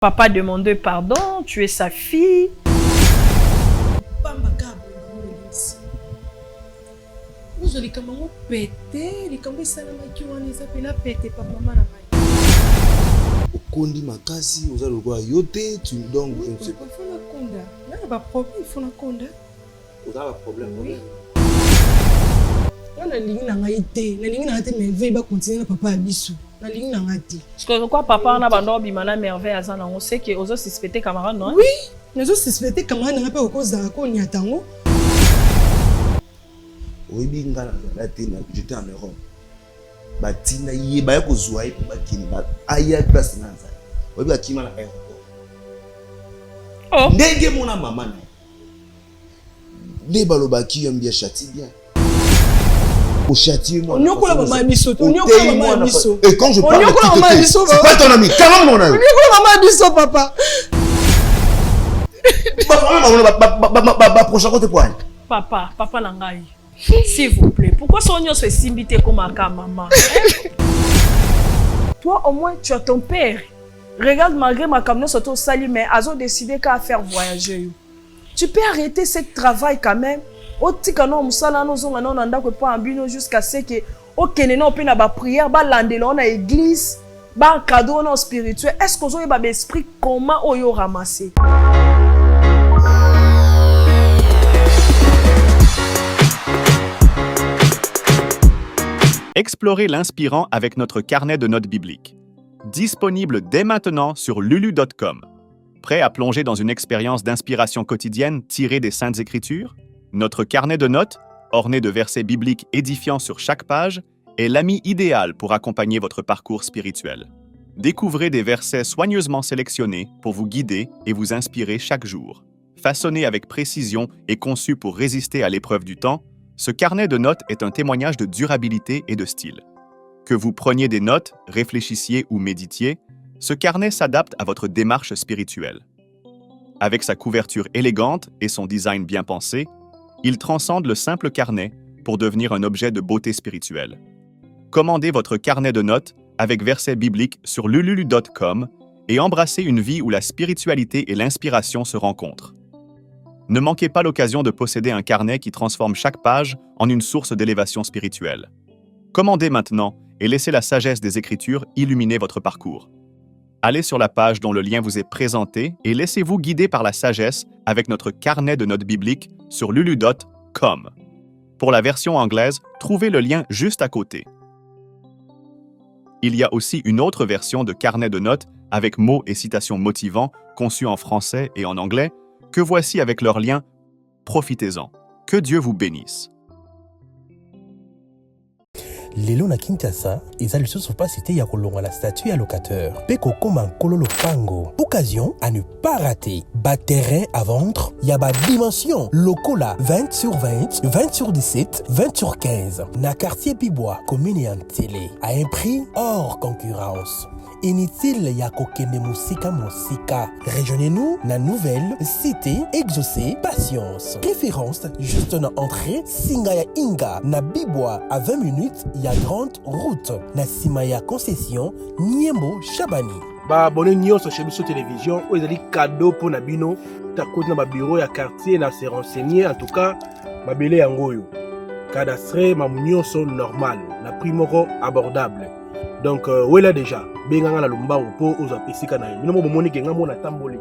Papa demandait pardon, tu es sa fille. Vous allez comment péter, les camés salamaki on les appelle la péter papa maman. Kondi makasi oza lokola yote tu donc je ne sais pas. Il faut la conda. Là il y a pas problème, il faut la conda. Oza pas problème. Oui. On a ligne na ngaité, na ligne na ngaité mais veille ba continuer na papa abisu. Na ligne na ngaité. Parce que quoi papa on a bando bimana merveille azana on sait que ozo suspecter camarade non? Oui, nous suspecter camarade na pas cause da ko nyatango. Oui binga la tena j'étais en Europe. Batina yeba ya kozwa ipo bakini ba aya place nanza. Obi akima na aéroport. Oh. Ndenge mona mama na. Ne balobaki yambia chati bien. Au châtier moi. On yokola mama biso, on yokola mama biso. Et quand je parle de c'est pas ton ami, quand même mon ami. On yokola mama biso papa. Ba prochain côté point. Papa nangai. S'il vous plaît, pourquoi Sonia se simbité comme un maman? Toi, au moins, tu as ton père. Regarde, malgré ma camion surtout sali, mais Azo décidé qu'à faire voyager. Tu peux arrêter ce travail quand même. Au tikano musala no zonga no nanda ko pa ambino jusqu'à ce que au kenena on peut na ba prière ba landelo na église ba cadeau no spirituel. Est-ce que vous avez ba esprit comment oyo ramasser? Explorez l'inspirant avec notre carnet de notes bibliques. Disponible dès maintenant sur lulu.com. Prêt à plonger dans une expérience d'inspiration quotidienne tirée des Saintes Écritures? Notre carnet de notes, orné de versets bibliques édifiants sur chaque page, est l'ami idéal pour accompagner votre parcours spirituel. Découvrez des versets soigneusement sélectionnés pour vous guider et vous inspirer chaque jour. Façonné avec précision et conçu pour résister à l'épreuve du temps, ce carnet de notes est un témoignage de durabilité et de style. Que vous preniez des notes, réfléchissiez ou méditiez, ce carnet s'adapte à votre démarche spirituelle. Avec sa couverture élégante et son design bien pensé, il transcende le simple carnet pour devenir un objet de beauté spirituelle. Commandez votre carnet de notes avec versets bibliques sur lulu.com et embrassez une vie où la spiritualité et l'inspiration se rencontrent. Ne manquez pas l'occasion de posséder un carnet qui transforme chaque page en une source d'élévation spirituelle. Commandez maintenant et laissez la sagesse des Écritures illuminer votre parcours. Allez sur la page dont le lien vous est présenté et laissez-vous guider par la sagesse avec notre carnet de notes bibliques sur lulu.com. Pour la version anglaise, trouvez le lien juste à côté. Il y a aussi une autre version de carnet de notes avec mots et citations motivants conçus en français et en anglais que voici avec leur lien. Profitez-en. Que Dieu vous bénisse. Lelo na Kinshasa, eza lisusu pasité ya kolonga la statue ya locateur. Peko koma nkolo lopango. Occasion à ne pas rater. Bas terrain à vendre, ya ba dimension. Lokola 20 sur 20, 20 sur 17, 20 sur 15. Na quartier Pibois, commune et télé. À un prix hors concurrence. Inutile ya kokende musika. Rejoignez-nous na nouvelle cité exaucée patience. Préférence juste na entrée Singaya Inga na Bibwa à 20 minutes ya grande route na Simaya concession Niembo Chabani. Ba abonné nyonso chez Biso Télévision ou ezali cadeau pour na bino ta côté na ba bureau ya quartier na se renseigner en tout cas ba belé yango yo. Cadastre ma nyonso normal na prix moko abordable. Donc là déjà benganga na lombango po oza pesika na yo mo bomoni kenga mo na tamboli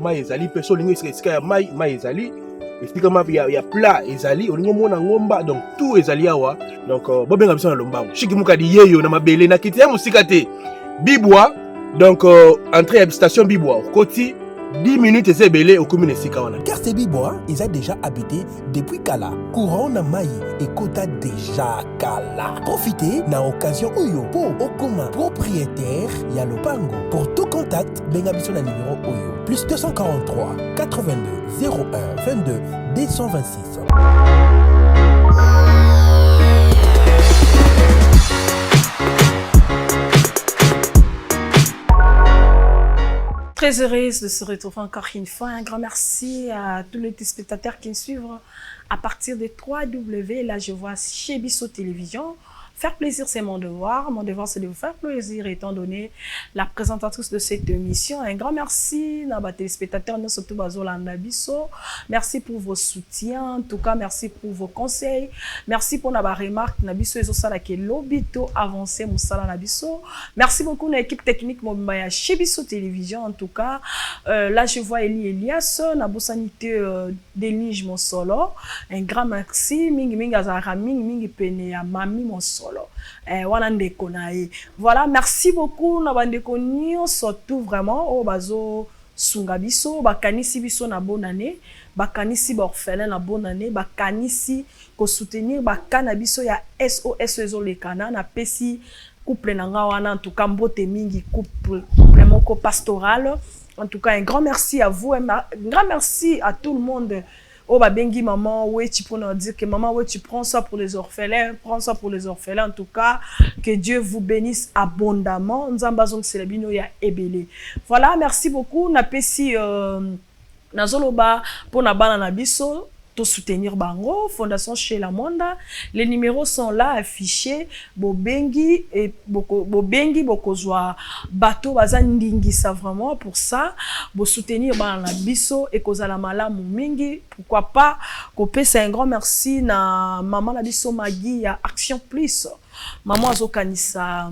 mai ezali peso lingo esika ya mai ezali esika ma ya plat ezali olingo mo na ngomba donc tout ezali awa donc bobenga biso na lombango shiki mukadi yeyo na mabele na kiti ya musika te Bibwa donc entrée à station Bibwa koti 10 minutes et belé au commune esika wana. Quartier Bibwa, ils ont déjà habité depuis Kala. Courant na Maï et Kota déjà Kala. Profitez na occasion Oyo pour Okoma propriétaire Yalopango. Pour tout contact, bengabiso na numéro Oyo. Plus 243 82 01 22 226. Très heureuse de se retrouver encore une fois. Un grand merci à tous les téléspectateurs qui nous suivent à partir de 3W. Là, je vois chez Bisso Télévision. Faire plaisir, c'est mon devoir. Mon devoir, c'est de vous faire plaisir, étant donné la présentatrice de cette émission. Un grand merci à nos téléspectateurs, surtout Bazolanda Bisso. Merci pour vos soutiens. En tout cas, merci pour vos conseils. Merci pour nos remarques. Nabiso et Osala qui est l'obito avancé Moussala Nabiso. Merci beaucoup à l'équipe technique Mobaya chez Bisso Télévision. En tout cas, là, je vois Elias, Nabosanité Delige mon solo. Un grand merci. Mingi Azara, mingi pene ya mami mon solo. Voilà, merci beaucoup Nabandeko surtout vraiment au bazo sungabiso bakanisi biso na bonne année bakanisi orphelin na bonne année bakanisi ko soutenir bakana biso ya SOS ezolekana na pesi couple nanga wana en tout cas mbote mingi couple moko pastoral. En tout cas un grand merci à vous, un grand merci à tout le monde. Oh bah bengi maman, ouais tu peux nous dire que maman ouais tu prends ça pour les orphelins, prends ça pour les orphelins. En tout cas que Dieu vous bénisse abondamment. Nzambazong selebino ya ebele. Voilà, merci beaucoup. Na pesi nazoloba pour na bana na biso to soutenir bango Fondation chez la Monda. Les numéros sont là affichés. Bobengi et bobengi bokozwa bateau bazandingi ça vraiment pour ça. Bo soutenir bana na biso et kozala malamu mingi. Pourquoi pas kopé c'est un grand merci na maman na biso Magui ya Action Plus. Maman azokanisa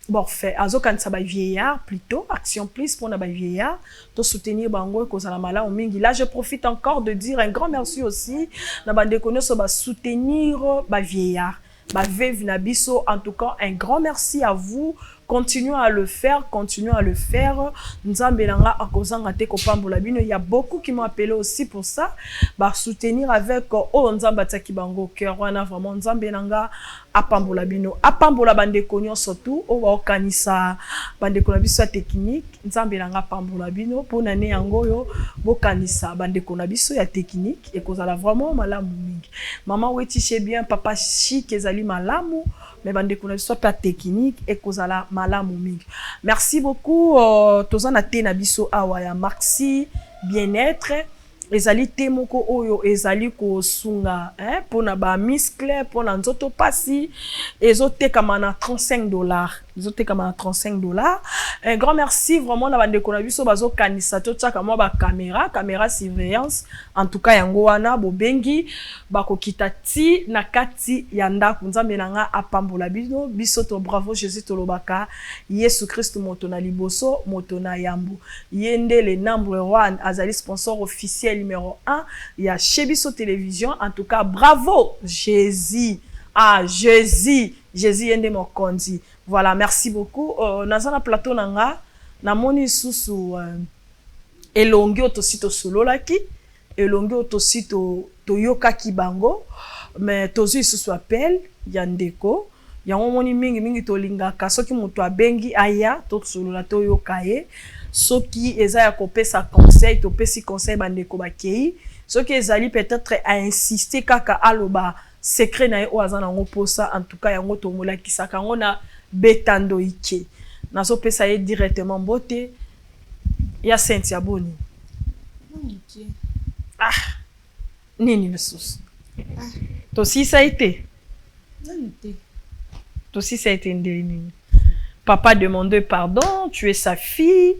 bon fait azokanisa ba vieillard plutôt Action Plus pour na ba vieillard to soutenir bango et kozala malamu mingi. Là je profite encore de dire un grand merci aussi na bande connaissance ba soutenir ba vieillard ba veuve na biso. En tout cas un grand merci à vous. Continuons à le faire, continuons à le faire. Nzambelanga akozanga te kopambola bino. Il y a beaucoup qui m'ont appelé aussi pour ça. Bah soutenir avec oh nzambata ki bango cœur wana vraiment nzambelanga apambola bino. Apambola bande konyo surtout o wa okanisa bande kona biso technique. Nzambelanga apambola bino pour nane yango yo bokanisa bande kona biso ya technique et kozala vraiment malamu mingi. Maman weti chez bien papa chic ezali malamu. Mais bande kona biso pas technique et kozala malamu mingi. Merci beaucoup tozana te na biso awa ya Maxi bien-être ezali te moko oyo ezali ko sunga pona ba muscle pona nzoto pasi ezoteka na $35 ezoteka na $35. Un grand merci vraiment na bande kona biso bazo kanisa to tsaka mo ba caméra surveillance. En tout cas yango wana bobengi bakokita ti na kati ya ndako nzambe nanga apambola bino biso to bravo Jésus to lobaka Yesu Christ moto na liboso moto na yambu yende le number 1 azali sponsor officiel numéro 1 ya Chebiso Télévision. En tout cas bravo Jésus. Ah Jésus yende mokonzi. Voilà, merci beaucoup. Nazana plateau nanga na moni susu elongi otosito sololaki elongi otosito toyoka kibango mais tozu susu appel yandeko yango moni mingi tolingaka soki muto abengi aya to solola toyoka ye soki eza ya kopesa conseil to pesi conseil bandeko bakei soki ezali peut-être à insister kaka aloba secret na ye o azana ngo posa. En tout cas yango tomola kisaka ngo na betando ike nazo pesa ye directement bote ya Cynthia Boni. Ah nini lesus to si ça a été to si ça a été nini. Papa demandait pardon, tu es sa fille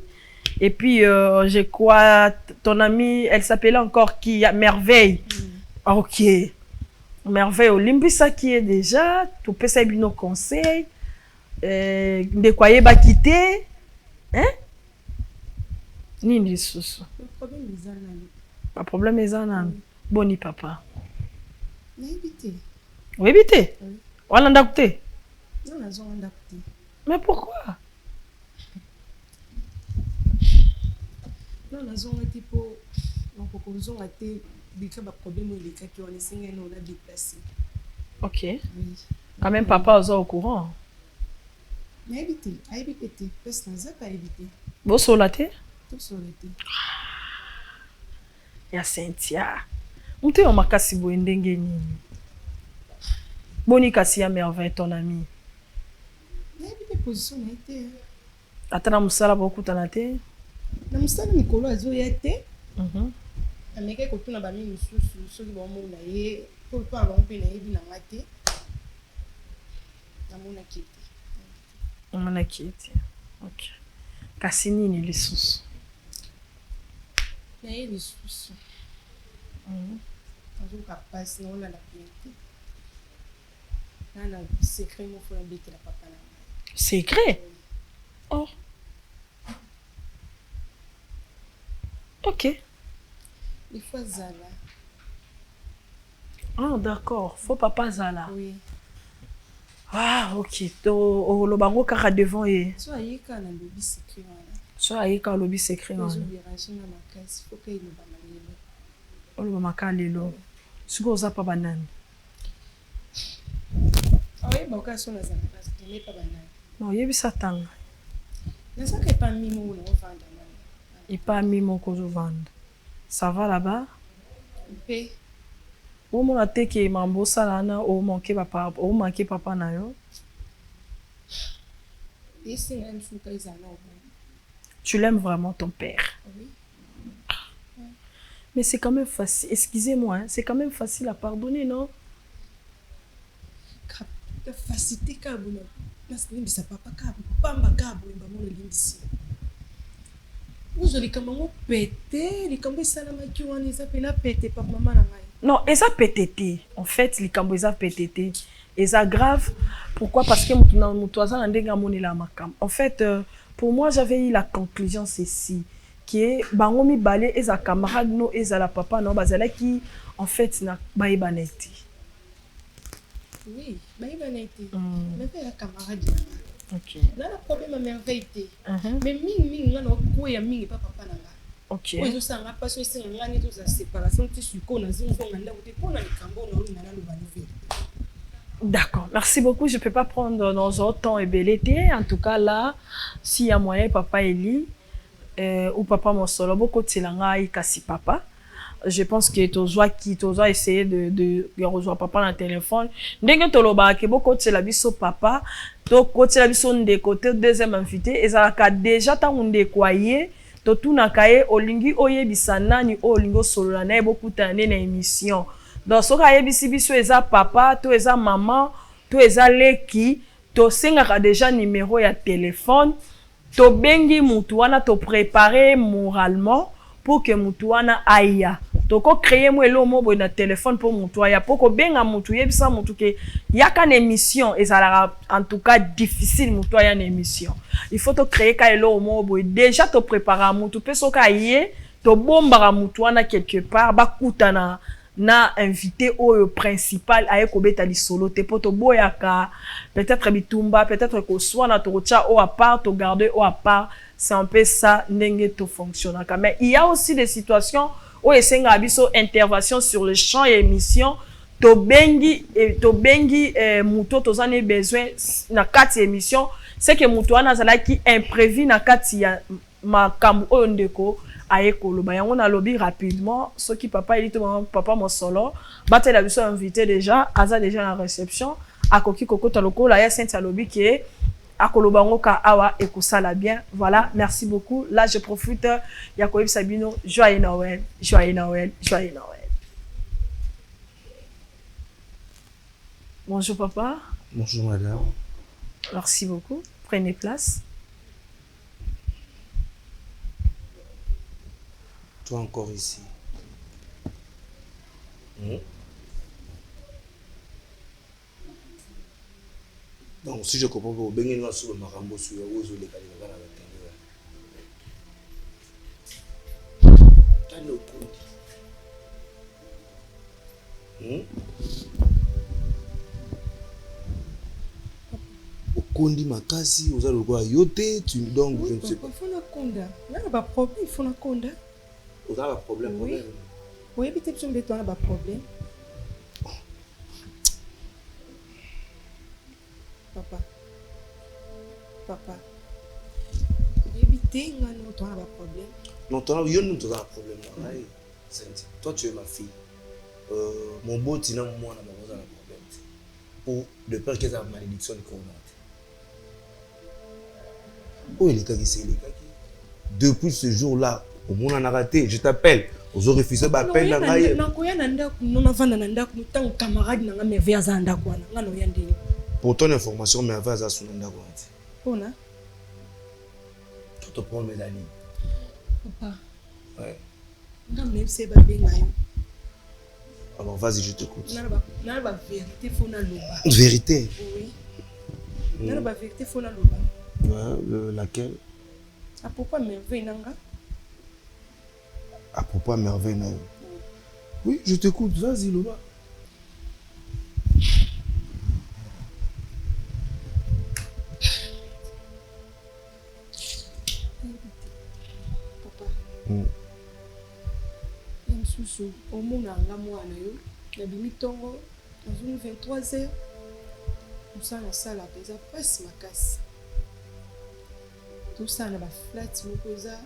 et puis je crois ton amie elle s'appelait encore qui Merveille. OK Merveille Olimbisa qui est déjà to pesa bino conseil de quoi ba quitter nini susu pas problème ezana boni papa na éviter oui éviter wala ndakute non nazo ndakute. Mais pourquoi non nazo ngati po ngoko zonga te bika ba problème les cas qui on essaye non la déplacer. OK Oui. Quand même papa est au courant. Mais éviter parce que ça pas éviter. Bo solate Tout solate. ya Cynthia mute o makasi bo ndenge nini boni kasi ya Merveille ton ami. Mais éviter position na été. Atana musala bokutana te Na musala mikolo azo yete. Mhm. Ko tuna ba mi misusu soki ba mo na ye ko pa ba mpe na yebi na ngate. namonaki ete. Omonaki ete. Ok. Kasi nini lisusu? Naye lisusu. Nazoka pasi naolanda bien te. Nana secret moko ya mbetela papa na ngai. Secret? Oh. Ok. Il faut zala. Ah, d'accord. Faut papa zala. Oui. Ah, ok. To lo bango kaka devant et. So ayeka na lobi secret wana. So ayeka lobi secret wana. Zo déranger na makasi. Faut que il ba malelo. Olo maka lelo. Siko oza pa banani. Oui, ba ka so na zala parce que n'est pas banani. Non, yebisa tanga. Nasa que pas mimo na ovanda na. Et pas mimo kozo vendre. Ça va là-bas? Pe. Ou mon ate ke mambo salana ou manqué papa na yo. Ici même fuka izana. Tu l'aimes vraiment ton père? Oui. Mais c'est quand même facile, excusez-moi, hein, c'est quand même facile à pardonner, non? La facilité kabuna. Parce que ça papa kabu, pamba kabu imba mon lindisi. Vous allez comment péter, les cambo salama qui on les appelle péter par maman na ngai. Non, eza pétété. En fait, les cambo eza pétété. Eza grave. Pourquoi? Parce que mutuaza na ndenga moni la makam. En fait, pour moi, j'avais eu la conclusion ceci. Qui est bango mi balé eza camarade no eza la papa no bazala qui en fait na baïbaneti. Oui, baïbaneti. Mais pas la camarade. OK. Là le problème à merveille. Mais ming ngana ko ya ming papa na nga. OK. Ozo sanga pas so singa ngani to za séparation ti suko na zinzo nganda ko te pona likambo na olu na lo baniveli. D'accord, merci beaucoup. Je ne peux pas prendre dans un temps et belleté. En tout cas, là, s'il y a moyen, papa Eli ou papa Monsolo, beaucoup de Tilanga et Kassi papa. Je pense que tu dois essayer de rejoindre papa dans le téléphone. Dès que tu as beaucoup de Tilabiso papa, donc côté la biso de côté deuxième invité, et ça a déjà tant on décoyer. Tout na kaye olingi oye bisana ni olingo solo na beaucoup d'années na émission. Donc ce que yebisi biso eza papa, to eza maman, to eza leki, to singaka déjà numéro ya téléphone, to bengi mutu wana to préparer moralement pour que mutu wana aya. To ko créer mo elo mo na téléphone pour mutu aya pour ko benga mutu yebisa mutu ke yaka na émission ezala en tout cas difficile mutu aya na émission. Il faut to créer ka elo mo bo déjà to préparer mutu pe soka yé to bombara mutu wana quelque part ba kutana na invité au principal aye kobeta lisolo te poto boyaka peut-être bitumba peut-être ko soit na tocha au à part to garder au à part. C'est un peu ça ndenge to fonctionne. Mais il y a aussi des situations où esenga abiso intervention sur le champ et émission to bengi muto tozane besoin na kati émission c'est que muto wana zala ki imprévu na kati ya makambo oyo ndeko aye koloba yango na lobby rapidement ce qui papa il dit papa Monsolo batela biso invité déjà aza déjà la réception akoki kokota lokola ya saint lobby qui est akoloba ngoka awa ekosala bien. Voilà, merci beaucoup. Là je profite Yakob Sabino, joyeux Noël, joyeux Noël, joyeux Noël. Bonjour papa. Bonjour madame. Merci beaucoup. Prenez place. Toi encore ici. Donc si je comprends pas, ben nous sur le marambo sur les oiseaux les calés dans la télé. T'as le compte. Kondi makasi oza lokola yote tu donc je ne sais pas. Il faut na konda. Là pas problème, il faut na konda. Oza pas problème. Oui. Oui, peut-être que tu as pas problème. Papa. Éviter ngano tu as pas problème. Non, toi yo nous tu as un problème là. Toi tu es ma fille. Mon beau tina moi na ba un problème. Pour de peur que ça malédiction de corona. Oh, il est qui depuis ce jour-là, au monde en a raté, je t'appelle. Aux refusé m'appelle na ngai. Na koya na ndako, na vanda na ndako, mutango camarade na merveille za ndako na ngano ya ndini. pour ton information, mais avant ça, son nom Pona. Tu te prends mes amis. Papa. Ouais. Non, même si c'est bien. Alors vas-y, je t'écoute. N'a pas vérité, faut na loba. Vérité. Oui. N'a pas vérité, faut na loba. Ouais, laquelle? À propos merveille nanga. À propos de merveille. Oui, je t'écoute. Vas-y, Loba. Papa. Susu, au monde en la moine, la bimitongo, dans une 23h, nous sommes en salle à pesa presse ma casse. Tout ça, on a flat, nous posa.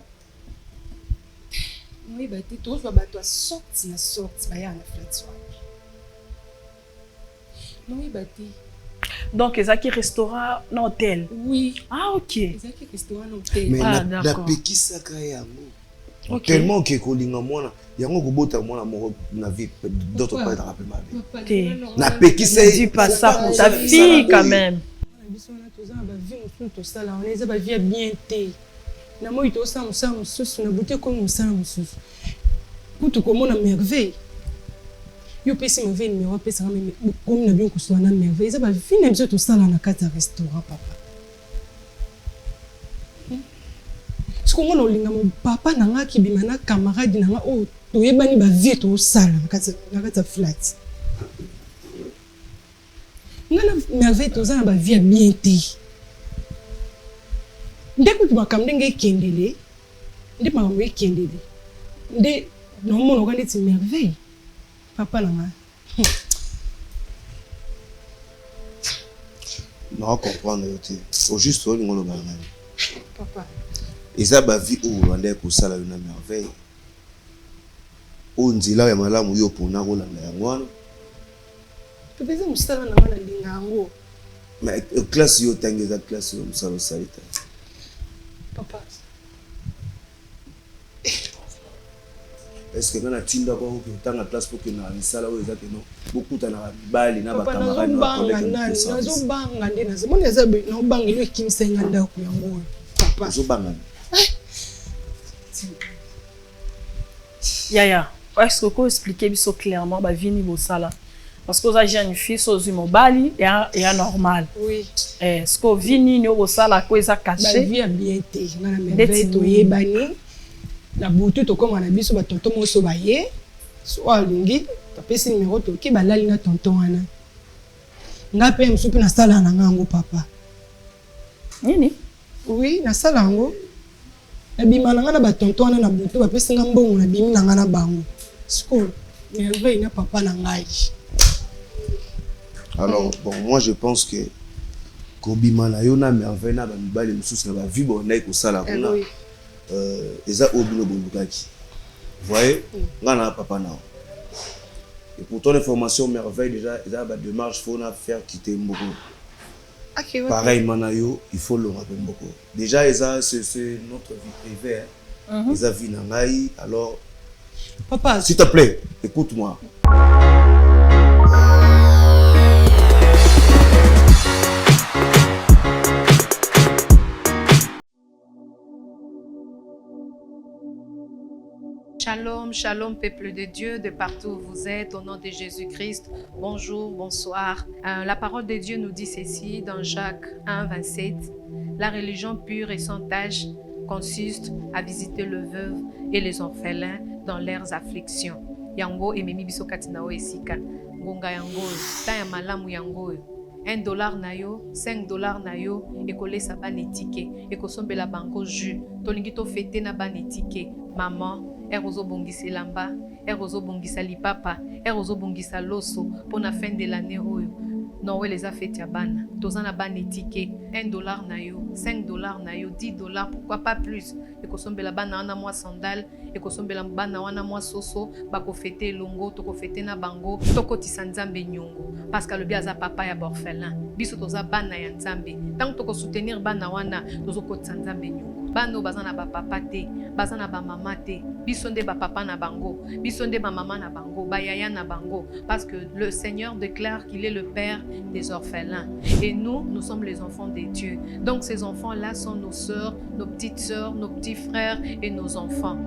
Oui, bah, t'es tous, bah, toi, sorti, na sorti, bah, y'a un flat. Oui, bah, t'es. Donc, ils ont qui restaurant, non, hôtel. Oui. Ah, ok. Ils ont qui restaurant, hôtel. Mais Ah, la d'accord. péki sakaya. Ok. Tellement que kolinga mwana yango kobota mwana moko na vie d'autres pas dans rappel ma vie na peki Ne dis pas ça pour ta fille quand même. On est à vie bien té. Na moi to ça mususu na bouté comme musala mususu. Kutu comme na merveille. Yo pesi merveille numéro pesi même comme na bien ko so na merveille. Ça va vie na biso to sala na kata restaurant papa. Sikongo no linga mo papa na nga kibima na camarade na nga o toyebani ba vie to sala na kata flat. Ngana merveille to za ba vie bien té. Nde kutu makamde nge kendele. Nde makamde kendele. Nde no mono ka neti merveille. Papa na nga. Non comprendre yote. Faut juste au ngolo bana. Papa. Et ça ba vie ou rwanda ko sala na merveille. O nzila ya malamu yo pona ko landa ya ngwana. Pepeza musala na wana lingango. Mais classe yo tangeza classe yo musala salita. Papa. Est-ce que quand on tinda ko ko tanga classe pour que na misala o ezate no bokuta na bali na ba Papa camarade nazo banga nde nazo mona za be no banga ile kimsenga ndako yango. Papa. Zo banga. Yaya, est-ce que vous pouvez expliquer clairement la vie niveau ça là? Parce que vous avez une fille sur le mobile et normal. Oui. Est-ce que vous avez niveau ça là quoi ça caché? La vie a bien été. Na merveille to yebani. La boutou to comme on a biso ba tonton mo so baye. So alingi, ta pesi numéro to ki balali na tonton wana. Nga pe msupi na sala na ngango papa. Nini? Oui, na sala ngo. Ebima na nga na ba tonton wana na boutou ba pesi nga mbongo na bimi na nga na bango. Sko, merveille na papa na ngai. Alors, bon, moi je pense que Kobima na yo na merveille na ba mibali mususu na ba vie bonai ko sala kuna. Eza obino bondukaki. Vous voyez? Ngana papa na. Et pour ton information merveille déjà eza ba démarche faut na faire quitter Mboko. Okay, Pareil manayo, il faut le rappeler Mboko. Déjà eza c'est notre vie privée. Eza vie na ngai, alors papa, s'il te plaît, écoute-moi. Shalom, shalom peuple de Dieu, de partout où vous êtes, au nom de Jésus-Christ. Bonjour, bonsoir. La parole de Dieu nous dit ceci dans Jacques 1, 27. La religion pure et sans tache consiste à visiter le veuve et les orphelins dans leurs afflictions. Yango ememi biso katina o esika. Ngonga yango, ta ya malamu yango. $1 na yo, $5 na yo, ekolesa banetike, ekosombela bango jus, tolingi to fete na banetike, maman, erozo bongisa elamba, erozo bongisa lipapa, erozo bongisa loso, pour la fin de l'année oyo. Non, les a fait ya bana, tozana banetike, $1 na yo, $5 na yo, $10, pourquoi pas plus, ekosombela bana wana mwa sandal, ekosombela bana wana mwa soso, bako fete elongo, toko fete na bango, toko tisa nzambe nyongo, parce que le biaza papa ya borfelin, biso toza bana ya nzambe, tant toko soutenir bana wana, tozo kotisa nzambe nyongo. bano baza na ba papa te, baza na ba mama te, biso nde ba papa na bango, biso nde ba mama na bango, ba yaya na bango, parce que le Seigneur déclare qu'il est le père des orphelins et nous sommes les enfants de Dieu. Donc ces enfants-là sont nos sœurs, nos petites sœurs, nos petits frères et nos enfants.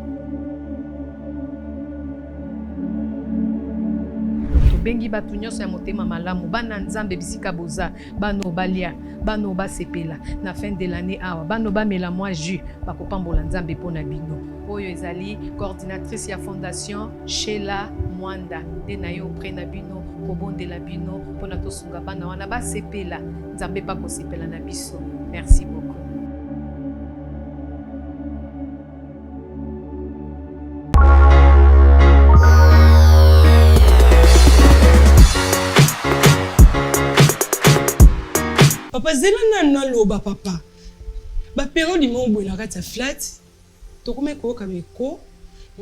Bengi batu nyonso ya motema malamu bana nzambe bisika boza bano balia bano basepela na fin de l'année awa bano bamela moi jus bakopambola nzambe pona bino oyo ezali coordinatrice ya fondation Sheila Mwanda nde na yo auprès na bino kobondela bino pona tosunga bana wana basepela nzambe bakosepela na biso. Merci beaucoup. Papa zela na loba papa. Ba période mo boina kati flat. To kome ko kameko.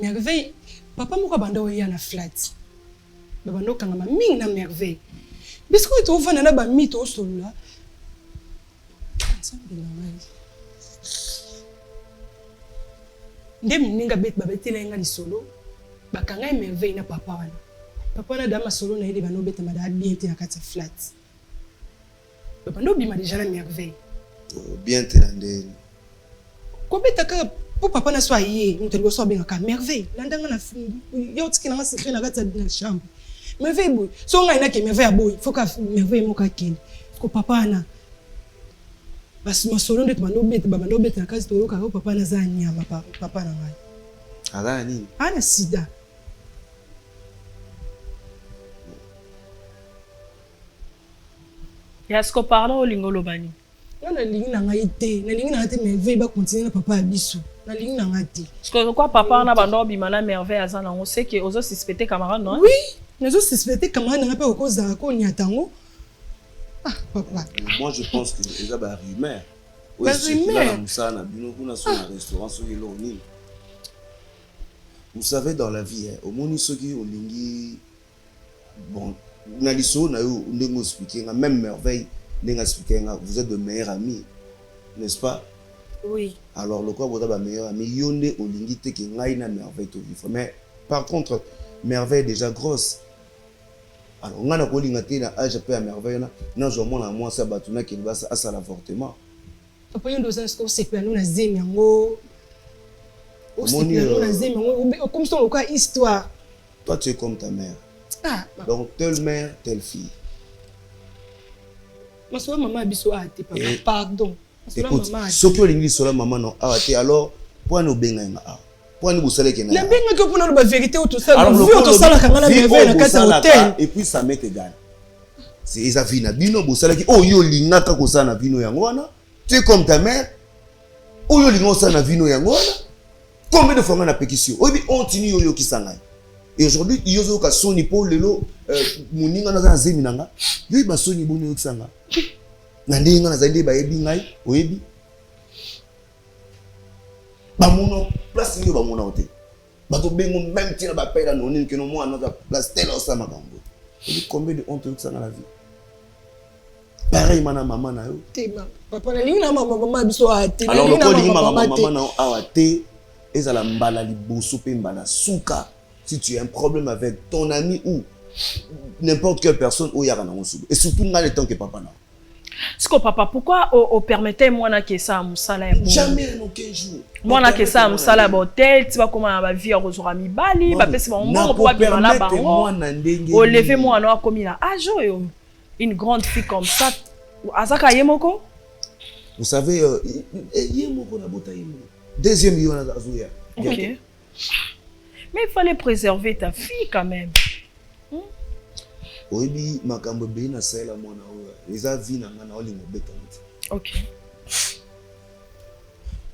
Merveille. Papa mo ka banda oya na flat. Ba bando kanga ma ming na merveille. Bisko to vana na ba mito solo. Ensemble na mai. Ndem ninga bet ba betela nga li solo. Ba kanga merveille na papa wana. Papa na dama solo na ile ba no beta ma da bien te na kati flat. Papa no bima déjà la merveille. Bien telande. Kobeta ka pour papa na so aye, nous te le so bien ka merveille. Landanga na yo tiki na secret na kata na chambre. Merveille boy. So nga ina ke merveille boy. Faut ka merveille mo ka kin. Ko papa na. Bas ma solo ndet bando beta baba no beta na kazi to ka papa na za nyama papa na ngai. Ala nini? Ana sida. Est-ce que parle au lingolo bani? Non, na lingi na ngai te. Na lingi na te merveille ba continuer na papa abiso. Na lingi na ngai te. Parce que quoi papa na bando bimana merveille azana on sait que ozo suspecter camarade non? Oui, nous avons suspecté camarade na pas au cause de ko nyatango. Ah, papa. Moi je pense que lesaba rumeur. Ba rumeur. Vous savez dans la vie au moni soki o lingi bon na liso na yo ndengo expliquer même merveille ndenga expliquer vous êtes de meilleurs amis n'est-ce pas? Oui. Alors le quoi vous êtes meilleurs amis yonde o lingi te ke ngai na merveille to vivre mais par contre merveille est déjà grosse alors on a ko linga te na âge pe à merveille na zo mona moi ça batuna ke ba ça l'avortement papa yondo za ko se pe na zemi yango o se pe na zemi yango comme ça quoi histoire toi tu es comme ta mère. Ah, donc telle mère, telle fille. Ma soeur maman abiso a te papa. Pardon. Écoute, ce que l'Église sur la maman non a été alors pour nous benga nga. Pour nous bosser que na. La benga que pour nous la vérité ou tout ça. Alors vu tout ça la kanga la merveille na kata hôtel. Et puis ça m'est égal. C'est isa vie na bino bosser que oh yo lingaka ko ça na bino yango wana. Tu es comme ta mère. Oh yo lingo ça na bino yango wana. Combien de fois on a pétition. Oh bi on continue yo ki sanga. Et aujourd'hui, il y a des soni pour le lot, moninga na zemi nanga. Lui ba soni boni yoksanga. Na ndinga na zaide ba yebi ngai, oyebi. Ba mono place ni ba mono hote. Ba to bengo même tina ba pela no nini que no mo another place tel osa makambo. Et combien de honte yoksanga la vie. Pareil mana maman na yo. Tema. Papa na linga maman biso a te. Alors le ko linga maman na a te ezala mbala liboso pe mbala suka. Si tu as un problème avec ton ami ou n'importe quelle personne, et surtout dans le temps que papa n'a. Est-ce que papa, pourquoi on permettait moi que ça à Moussala? Jamais en 15 jours. Moi que ça à Moussala hôtel, tu vois comment on vie aux amis Bali, papa c'est mon bon pour bien là-bas. On lever moi non comme il a joyo. Une grande fille comme ça, Azaka Yemoko? Vous savez, Yemoko na bota Yemoko. Deuxième Yona Azuya. OK. Mais il fallait préserver ta fille quand même. Oyebi makambo be na sala mwana oyo. Eza vie na ngana olingo beta muti. OK.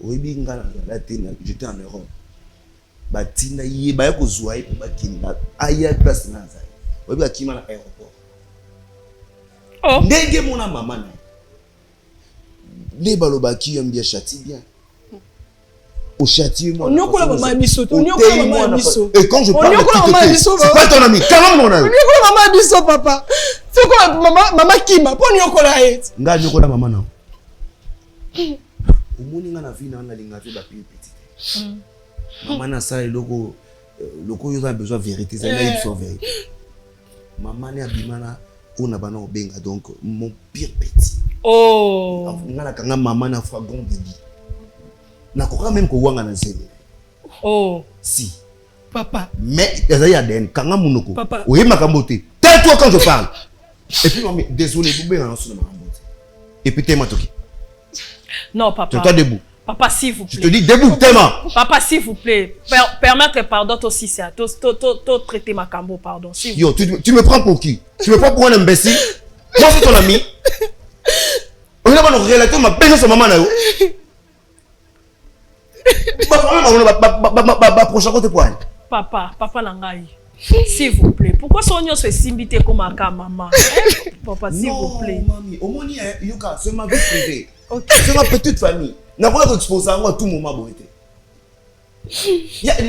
Oyebi ngana la tena j'étais en Europe. Batina ye ba ko zuwa e ba kinda aya place na za. Oyebi akima na aéroport. Oh. Ndenge mona mama na. Ne balobaki yambia chati bien. Au châtier moi. On y a quoi la maman biso? On y a quoi la maman biso? Et quand je parle de c'est pas ton ami. Comment mon ami? On y a quoi la maman biso papa? C'est quoi maman Kima? Pour on y a quoi la hate? Nga y a quoi la maman non? omoni nga na vie na linga te ba petit. Maman na ça loko yo a besoin de vérité, ça n'a pas vérité. Maman ne abimana on a bana obenga donc mon pire petit. Oh. Nga na kanga maman na fra grand baby. Na koka même ko wanga na zeli. Oh. Si. Papa. Mais il y a des kanga munoko. Papa. Oui, ma kambote. Tais-toi quand je parle. Et puis maman, désolé, vous bien sur ma kambote. Et puis t'es matoki. Non, papa. Tiens-toi debout. Papa, s'il vous plaît. Je te dis debout, tellement. Papa, s'il vous plaît. Permettre pardon aussi, c'est à traiter ma cambo, pardon. Yo, tu me prends pour qui? Tu me prends pour un imbécile? Moi, c'est ton ami. On a relaté ma peine sur maman là. Papa Nangaï. S'il vous plaît. Pourquoi son union se simbité comme un cas, maman? Papa, s'il vous plaît. Non, mamie. Au moins, c'est ma vie privée. Okay. C'est ma petite famille. N'a pas exposé à moi tout moment. Il y a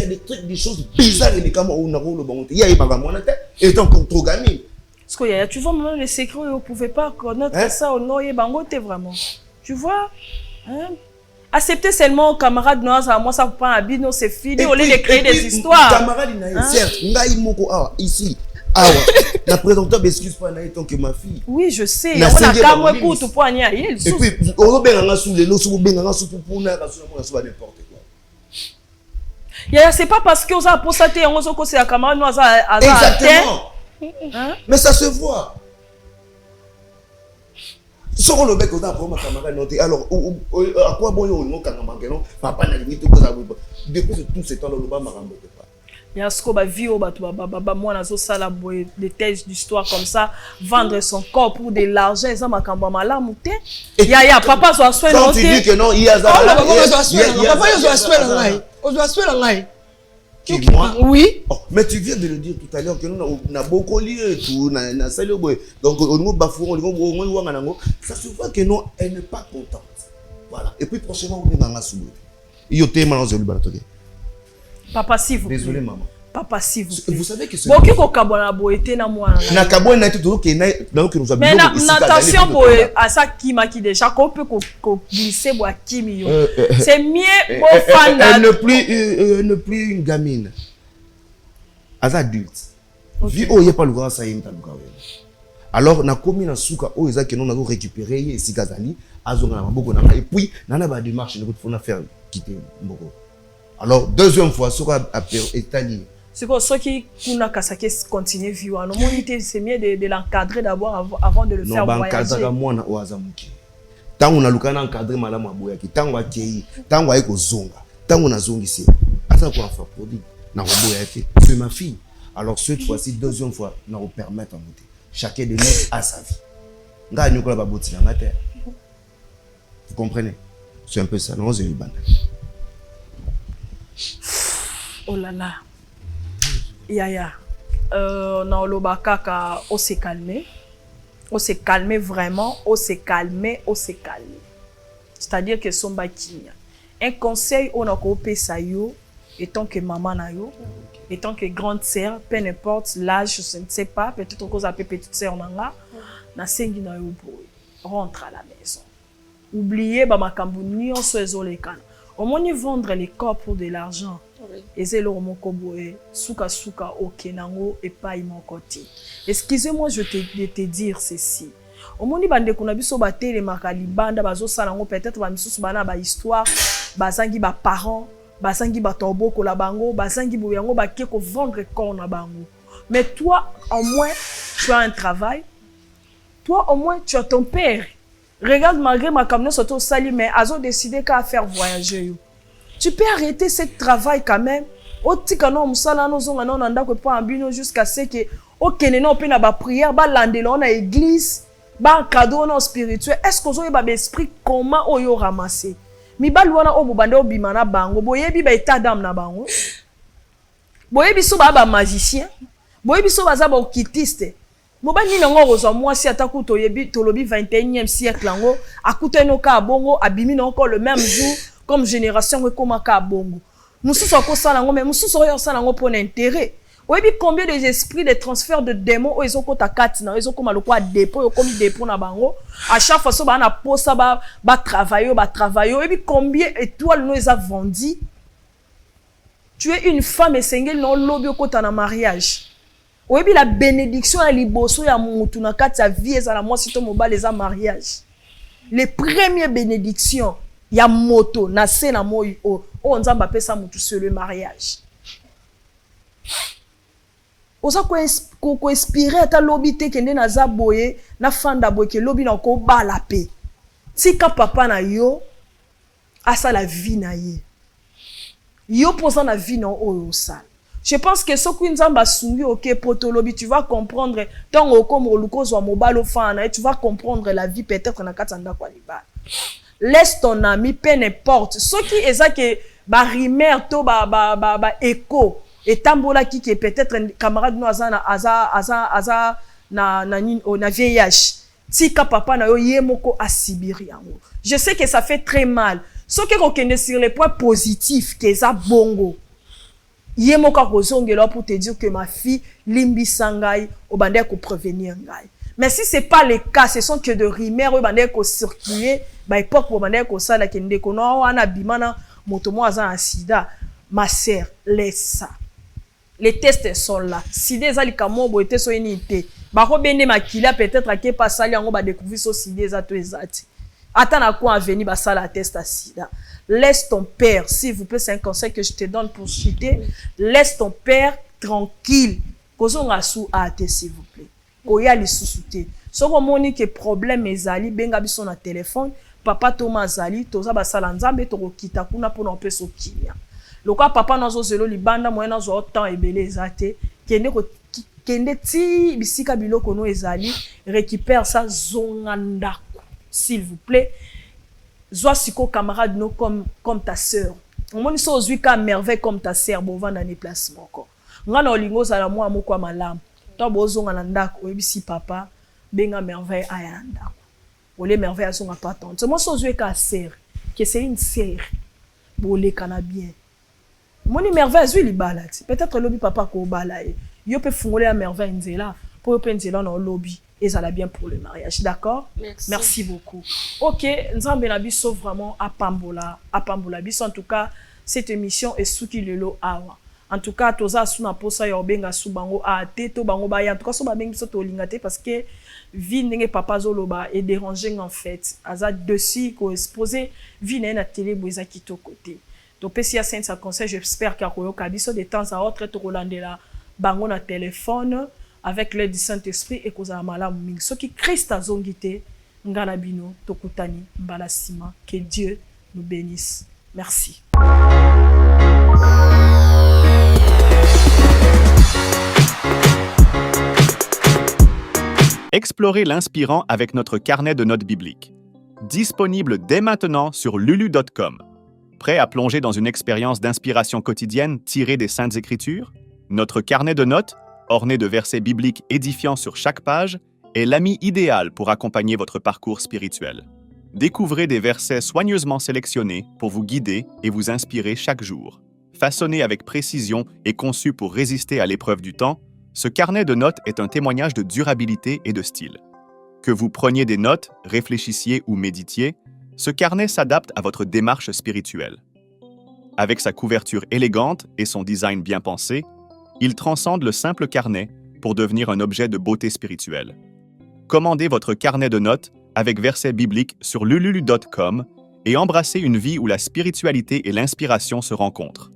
des trucs, des choses bizarres et des camarades où on a le bon. Il y a des bagages et tant qu'on trop gamine. Parce que tu vois maintenant les secrets, on ne pouvait pas connaître ça au nom et vraiment. Tu vois? Hein? Accepter seulement camarade noirs à moi ça prend un bino c'est fini au lieu de créer des histoires. Camarade certes, ngai moko ici. La présentateur m'excuse pas na tant que ma fille. Oui, je sais. On a qu'à moi pour tout point à et puis on benga sous les lots sous benga sous pour na sous n'importe quoi. C'est pas parce que on a postaté on se c'est la camarade noirs à exactement. Mais ça se voit. Si on le bec au pour ma camarade noté alors à quoi bon yo no kanga mangeno papa na limite ko za depuis tout ce temps là le ba marambo pas. Il y a ce qu'on va vivre moi na zo sala boy des thèses d'histoire comme ça vendre son corps pour de l'argent ça ma kamba malamu te. Il y a papa zo aswe non tu dis que non il y a ça. Papa yo zo aswe la ngai. O zo aswe la ngai. Moi? Oui. Oh, mais tu viens de le dire tout à l'heure que nous avons beaucoup lié tout, na salle donc au niveau bafouron, ça se voit que non, elle n'est pas contente. Voilà. Et puis prochainement on est dans la soupe. Il y a tellement de balatoke. Papa s'il vous plaît. Désolé maman. Papa s'il vous plaît. Vous savez que c'est bon qui ko kabona boité na moi. Na kabona na tout que nous avons. Mais attention pour à ça qui m'a qui déjà qu'on peut ko glisser bois kimi yo. C'est mieux pour fan. Elle ne plus une gamine. As adulte. Vi o pas le grand ça yenta lukawe. Alors na komi na suka o eza que nous avons récupéré ici Kazali azonga na maboko na et puis na ba démarche nous faut faire quitter mboko. Alors deuxième fois sur à Italie. C'est quoi ceux qui kuna kasake continuer vivre non monité c'est mieux de l'encadrer d'abord avant de le faire voyager. Non encadrer mwana o azamuki. Tango na lukana encadrer malamu aboyaki tango akei tango ayeko zonga tango na zongisi asa quoi faire produit na boyaki c'est ma fille. Alors cette fois-ci deuxième fois na vous permettre en monter. Chacun de nous a sa vie. Nga nyokola ba boti na terre. Vous comprenez? C'est un peu ça non c'est une bande. Oh là là. Yaya, na olobaka ka on s'est calmé vraiment, on s'est calmé. C'est-à-dire que somba kinya. Un conseil on a coopé ça yo, étant que maman na yo, étant que grande sœur, peu importe l'âge, je ne sais pas, peut-être qu'on a petite sœur nanga, na sengi na yo boy, rentre à la maison. Oubliez ba makambu nyonso ezolekana. Au moins ils vendre les corps pour de l'argent. Et c'est le moko boé suka okenango et pas mon côté. Excusez-moi de te dire ceci. Au moins ni bande kuna biso ba tele makalibanda bazo salango peut-être ba misusu bana ba histoire bazangi ba parents bazangi ba toboko la bango bazangi boyango ba keko vendre corps na bango. Mais toi au moins tu as un travail. Toi au moins tu as ton père. Regarde malgré ma camion surtout sali mais azo décidé qu'à faire voyager yo. Tu peux arrêter ce travail quand même. Otika no musala no zonga no nanda ko pa ambino jusqu'à ce que okene no pe na ba prière ba landela na église ba cadeau no spirituel. Est-ce que ozo ba esprit comment oyo ramasser? Mi ba luana o bobande obima na bango boyebi ba état d'âme na bango. Boyebi so ba magicien. Boyebi so ba za ba okitiste. Moba ni nango rozo moi si ataku toyebi tolobi 21e siècle ngo akuta no ka bongo abimi no encore le même jour. Comme génération comme ka bongo mususu ko sala ngo mais mususu yo sala ngo pour l'intérêt Oyebi combien d'esprits de transfert de démons ils ont kota katina, ils ont comme le quoi dépôt, ils ont comme dépôt na bango. À chaque fois ça ba na posa ba travailler. Oyebi combien étoiles nous les a vendu. Tu es une femme et sengel non lobby kota na mariage. Oyebi la bénédiction à liboso ya mutu na kati ya vie za la moi sito mobile les a mariage. Les premières bénédictions ya moto na se na moi o nzamba pesa mutu sur le mariage. Oza ko inspirer ata lobby te kende na za boye na fanda boye ke lobby na ko bala pe. Tika papa na yo asa la vie na ye. Yo posa na vie na oyo sala. Je pense que ce que nous avons soumis au lobby, tu vas comprendre tant au comme au luko zo mobile fan, tu vas comprendre la vie peut-être na katanda kwa liba. Laisse ton ami peu n'importe. Ce qui est ça que ba rimer to ba écho et tambola qui est peut-être un camarade nous aza na VIH. Tika papa na yo yemoko a Sibiri yango. Je sais que ça fait très mal. Ce qui reconnaît sur les points positifs que ça bongo. Yemoka kozongela pour te dire que ma fille limbi sangai obande ko prévenir ngai. Mais si c'est pas le cas, ce sont que de rumeurs obande ko circuler, ba époque obande ko sala kende ko no wana bimana moto mo aza en sida. Ma sœur, laisse ça. Les tests sont là. Sida ezali kamo bo ete so unité. Ba ko bende makila peut-être ake pas sali yango ba découvrir so sida ezato ezati. Attends à quoi venir ba sala test à sida. Laisse ton père, s'il vous plaît, c'est un conseil que je te donne pour chuter. Laisse ton père tranquille. Kozon rassou ate, s'il vous plaît. Koya li sousouté. So komoni que problème ezali benga biso na téléphone, papa Thomas zali, toza ba sala nzambe to kita kuna pour na peso kinya. Lokwa papa nazo zelo libanda moyen nazo temps ebele ezate, kende ti bisika biloko no ezali, récupère ça zonganda. S'il vous plaît. Zoa siko camarade no comme ta sœur. On moni so ozui ka merveille comme ta sœur bo vanda ni placement encore. Ngana olingo za la moi moko malamu. To bozonga na ndako ebisi papa benga merveille aya ndako. Ole merveille azonga pas tante. Moi so ozui ka sœur que c'est une sœur. Bo le kana bien. Moni merveille azui libala. Peut-être lobby papa ko bala e. Yo pe fungole ya merveille nzela pour yo pe nzela na lobby. Et ça va bien pour le mariage, d'accord? Merci beaucoup. Ok, Nzambe na biso vraiment à Pambola biso. En tout cas, cette émission est souki lelo awa. En tout cas, toza suna posa ya obenga su bango a teto bango ba ya. En tout cas, so ba bengi biso to lingate parce que vie nenge papa zoloba est dérangé en fait. Aza dessus ko exposer vie na télé boza kito côté. Donc pesi ya saint sa conseil, j'espère qu'à koyo kabiso de temps à autre to rolandela bango na téléphone. Avec l'aide du Saint-Esprit et cause à malamu mingi. Ce qui Christ a zongité, ngana bino, tokutani, mbalasima. Que Dieu nous bénisse. Merci. Explorez l'inspirant avec notre carnet de notes bibliques. Disponible dès maintenant sur lulu.com. Prêt à plonger dans une expérience d'inspiration quotidienne tirée des Saintes Écritures? Notre carnet de notes, orné de versets bibliques édifiants sur chaque page, est l'ami idéal pour accompagner votre parcours spirituel. Découvrez des versets soigneusement sélectionnés pour vous guider et vous inspirer chaque jour. Façonné avec précision et conçu pour résister à l'épreuve du temps, ce carnet de notes est un témoignage de durabilité et de style. Que vous preniez des notes, réfléchissiez ou méditiez, ce carnet s'adapte à votre démarche spirituelle. Avec sa couverture élégante et son design bien pensé, il transcende le simple carnet pour devenir un objet de beauté spirituelle. Commandez votre carnet de notes avec versets bibliques sur lulu.com et embrassez une vie où la spiritualité et l'inspiration se rencontrent.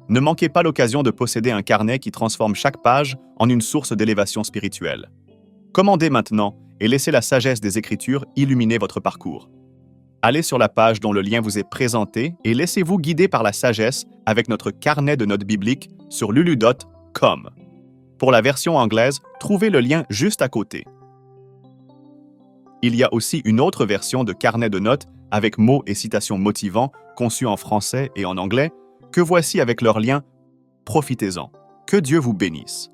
Ne manquez pas l'occasion de posséder un carnet qui transforme chaque page en une source d'élévation spirituelle. Commandez maintenant et laissez la sagesse des Écritures illuminer votre parcours. Allez sur la page dont le lien vous est présenté et laissez-vous guider par la sagesse avec notre carnet de notes bibliques sur lulu.com. Pour la version anglaise, trouvez le lien juste à côté. Il y a aussi une autre version de carnet de notes avec mots et citations motivants conçus en français et en anglais que voici avec leur lien. Profitez-en. Que Dieu vous bénisse.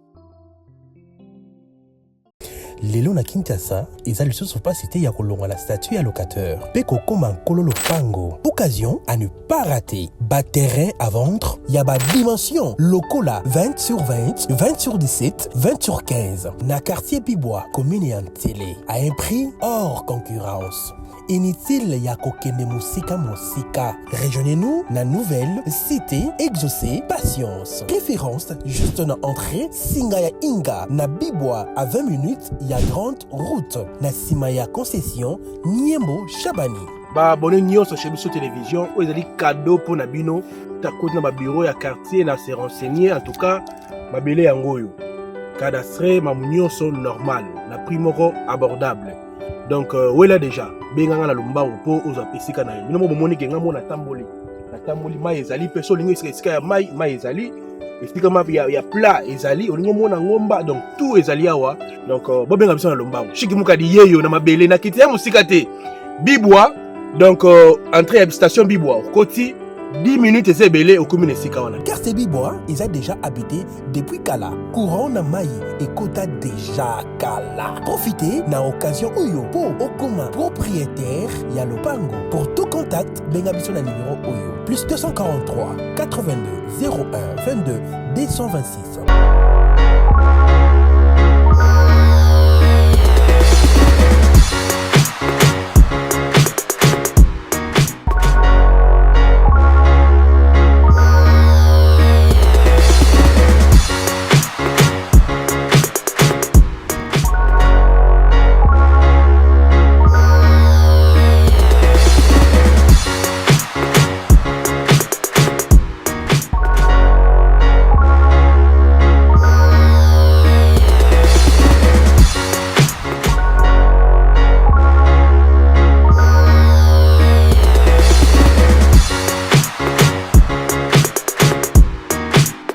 lelo na Kinshasa eza lisusu pasité ya kolonga la statue ya locateur pe kokoma nkolo lopango. Occasion à ne pas rater. Bas terrain à vendre, y a bas dimension lokola 20 sur 20, 20 sur 17, 20 sur 15. Na quartier Bibois, commune et télé à un prix hors concurrence. Inutile ya kokende musika. Rejoignez-nous na nouvelle cité exaucée patience. Préférence juste na entrée Singaya Inga na Bibois à 20 minutes ya grande route na Simaya concession Niembo Chabani. Ba abonné nyonso chez Biso Télévision oyo ezali cadeau pour na bino takoti na ba bureau ya quartier na se renseigner en tout cas mabele yango oyo cadastre mamu nyonso normal na prix moko abordable. Donc wela déjà benganga na lombango po oza pesika na yo mo bomoni kenga mo na tamboli mai ezali pe so lingo esika ya mai ezali esika ma ya plat ezali olingo mona ngomba donc tout ezali awa donc bobenga biso na lombango shiki mukadi yeyo na mabele na kiti ya musika te Bibois donc entrée à station Bibois koti 10 minutes et belé au commune Sikawana. Quartier Bibois, ils ont déjà habité depuis Kala. Courant na Maï et Kota déjà Kala. Profitez na occasion Oyo pour Okoma propriétaire Yalopango. Pour tout contact, bengabiso na numéro Oyo. Plus 243 82 01 22 226.